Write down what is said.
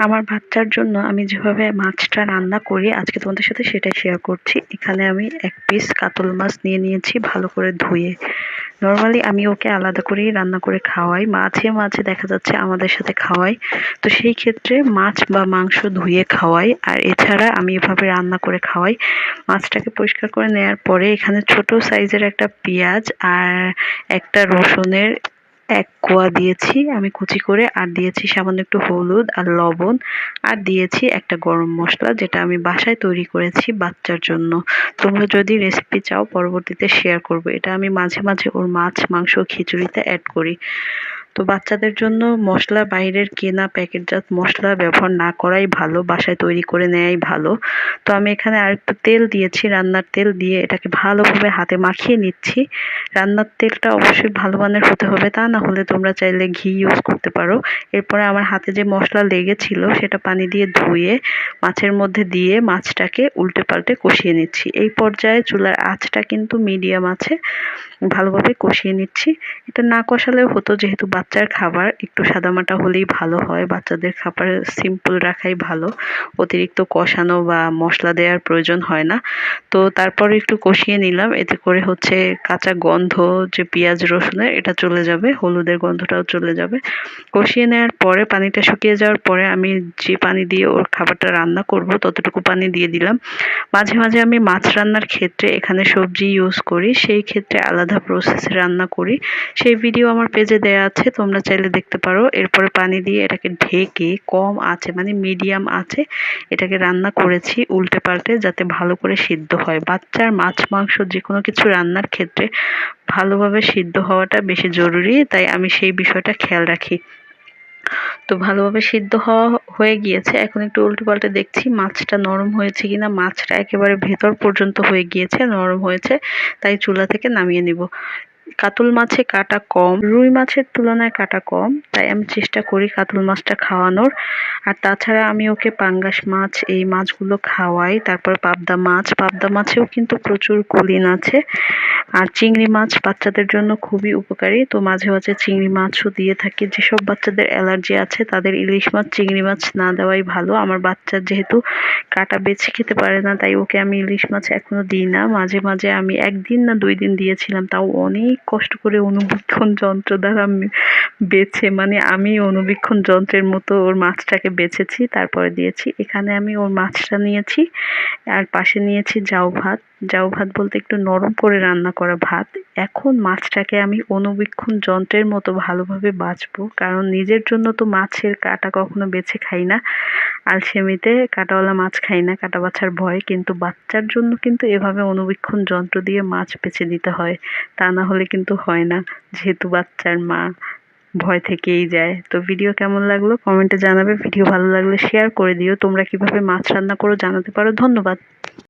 আমার বাচ্চার জন্য আমি যেভাবে মাছটা রান্না করি আজকে তোমাদের সাথে সেটাই শেয়ার করছি। এখানে আমি এক পিস কাতল মাছ নিয়ে নিয়েছি ভালো করে ধুয়ে। নর্মালি আমি ওকে আলাদা করেই রান্না করে খাওয়াই, মাঝে মাঝে দেখা যাচ্ছে আমাদের সাথে খাওয়াই। তো সেই ক্ষেত্রে মাছ বা মাংস ধুয়ে খাওয়াই, আর এছাড়া আমি এভাবে রান্না করে খাওয়াই। মাছটাকে পরিষ্কার করে নেওয়ার পরে এখানে ছোট সাইজের একটা পেঁয়াজ আর একটা রসুনের এক কোয়া দিয়েছি আমি কুচি করে, আর দিয়েছি সামান্য একটু হলুদ আর লবণ, আর দিয়েছি একটা গরম মশলা যেটা আমি বাসায় তৈরি করেছি বাচ্চার জন্য। তোমরা যদি রেসিপি চাও পরবর্তীতে শেয়ার করব। এটা আমি মাঝে মাঝে ওর মাছ মাংস খিচুড়িতে অ্যাড করি। তো বাচ্চাদের জন্য মশলা বাইরের কেনা প্যাকেটজাত মশলা ব্যবহার না করাই ভালো, বাসায় তৈরি করে নেওয়াই ভালো। তো আমি এখানে আরেকটু তেল দিয়েছি, রান্নার তেল দিয়ে এটাকে ভালোভাবে হাতে মাখিয়ে নিচ্ছি। রান্নার তেলটা অবশ্যই ভালো মানের হতে হবে, তা না হলে তোমরা চাইলে ঘি ইউজ করতে পারো। এরপরে আমার হাতে যে মশলা লেগেছিল সেটা পানি দিয়ে ধুয়ে মাছের মধ্যে দিয়ে মাছটাকে উল্টে পাল্টে কষিয়ে নিচ্ছি। এই পর্যায়ে চুলার আঁচটা কিন্তু মিডিয়াম আছে, ভালোভাবে কষিয়ে নিচ্ছি। এটা না কষালেও হতো, যেহেতু বাচ্চার খাবার একটু সাদামাটা হলেই ভালো হয়। বাচ্চাদের খাবার সিম্পল রাখাই ভালো, অতিরিক্ত কষানো বা মশলা দেওয়ার প্রয়োজন হয় না। তো তারপরে একটু কষিয়ে নিলাম, এতে করে হচ্ছে কাঁচা গন্ধ যে পেঁয়াজ রসুনের এটা চলে যাবে, হলুদের গন্ধটাও চলে যাবে। কষিয়ে নেওয়ার পরে পানিটা শুকিয়ে যাওয়ার পরে আমি যে পানি দিয়ে ওর খাবারটা রান্না করব ততটুকু পানি দিয়ে দিলাম। মাঝে মাঝে আমি মাছ রান্নার ক্ষেত্রে এখানে সবজি ইউজ করি, সেই ক্ষেত্রে আলাদা প্রসেসে রান্না করি। সেই ভিডিও আমার পেজে দেওয়া আছে, তোমরা চাইলে দেখতে পারো। এরপরে পানি দিয়ে এটাকে ঢেকে কম আঁচে মানে মিডিয়াম আঁচে এটাকে রান্না করেছি উল্টে পাল্টে, যাতে ভালো করে সিদ্ধ হয়। বাচ্চার মাছ মাংস যে কোনো কিছু রান্নার ক্ষেত্রে ভালোভাবে সিদ্ধ হওয়াটা বেশি জরুরি, তাই আমি সেই বিষয়টা খেয়াল রাখি। তো ভালোভাবে সিদ্ধ হয়ে গিয়েছে, এখন একটু উল্টে পাল্টে দেখছি মাছটা নরম হয়েছে কিনা। মাছটা একেবারে ভেতর পর্যন্ত হয়ে গিয়েছে, নরম হয়েছে, তাই চুলা থেকে নামিয়ে নিব। কাতল মাছে কাঁটা কম, রুই মাছের তুলনায় কাঁটা কম, তাই আমি চেষ্টা করি কাতল মাছটা খাওয়ানোর। আর তাছাড়া আমি ওকে পাঙ্গাস মাছ এই মাছগুলো খাওয়াই। তারপর পাবদা মাছেও কিন্তু প্রচুর কুলিন আছে। আর চিংড়ি মাছ বাচ্চাদের জন্য খুবই উপকারী, তো মাঝে মাঝে চিংড়ি মাছও দিয়ে থাকি। যেসব বাচ্চাদের অ্যালার্জি আছে তাদের ইলিশ মাছ চিংড়ি মাছ না দেওয়াই ভালো। আমার বাচ্চা যেহেতু কাঁটা বেছে খেতে পারে না, তাই ওকে আমি ইলিশ মাছ এখনো দিই না। মাঝে মাঝে আমি 1 দিন না 2 দিন দিয়েছিলাম, তাও অনেক কষ্ট করে অনুবীক্ষণ যন্ত্র দ্বারা বেছে, মানে আমি অনুবীক্ষণ যন্ত্রের মতো ওর মাছটাকে বেছেছি, তারপরে দিয়েছি। এখানে আমি ওর মাছটা নিয়েছি, আর পাশে নিয়েছি জাউ ভাত বলতে একটু নরম করে রান্না করা ভাত। এখন মাছটাকে আমি অনুবীক্ষণ যন্ত্রের মতো ভালোভাবে বাছবো, কারণ নিজের জন্য তো মাছের কাঁটা কখনো বেছে খাই না, আলসেমিতে কাঁটাওয়ালা মাছ খাই না কাঁটা বাছার ভয়। কিন্তু বাচ্চার জন্য কিন্তু এভাবে অনুবীক্ষণ যন্ত্র দিয়ে মাছ বেছে দিতে হয়, তা না হলে কিন্তু হয় না, যেহেতু বাচ্চার মা ভয় থেকেই যায়। তো ভিডিও কেমন লাগলো কমেন্টে জানাবে, ভিডিও ভালো লাগলে শেয়ার করে দিও। তোমরা কিভাবে মাছ রান্না করো জানাতে পারো। ধন্যবাদ।